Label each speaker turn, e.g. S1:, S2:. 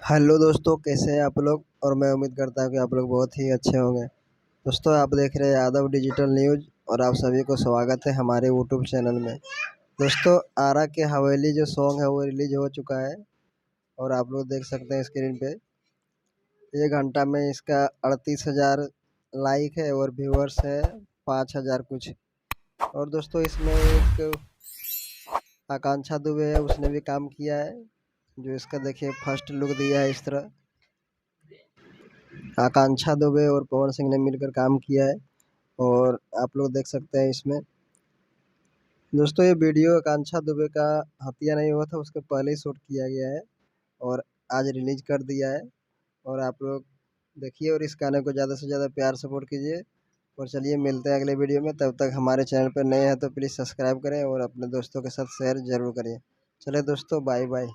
S1: Hello दोस्तों, कैसे हैं आप लोग। और मैं उम्मीद करता हूँ कि आप लोग बहुत ही अच्छे होंगे। दोस्तों, आप देख रहे हैं यादव डिजिटल न्यूज़ और आप सभी को स्वागत है हमारे यूट्यूब चैनल में। दोस्तों, आरा के हवेली जो सॉन्ग है वो रिलीज हो चुका है और आप लोग देख सकते हैं स्क्रीन पे। 1 घंटा में इसका 38,000 लाइक है और व्यूअर्स है 5,000 कुछ। और दोस्तों, इसमें एक आकांक्षा दुबे है, उसने भी काम किया है। जो इसका देखिए फर्स्ट लुक दिया है इस तरह। आकांक्षा दुबे और पवन सिंह ने मिलकर काम किया है और आप लोग देख सकते हैं इसमें। दोस्तों, ये वीडियो आकांक्षा दुबे का हत्या नहीं हुआ था, उसके पहले ही शूट किया गया है और आज रिलीज कर दिया है। और आप लोग देखिए और इस गाने को ज़्यादा से ज़्यादा प्यार सपोर्ट कीजिए। और चलिए मिलते हैं अगले वीडियो में। तब तक हमारे चैनल पर नए हैं तो प्लीज़ सब्सक्राइब करें और अपने दोस्तों के साथ शेयर ज़रूर करें। चलिए दोस्तों, बाय बाय।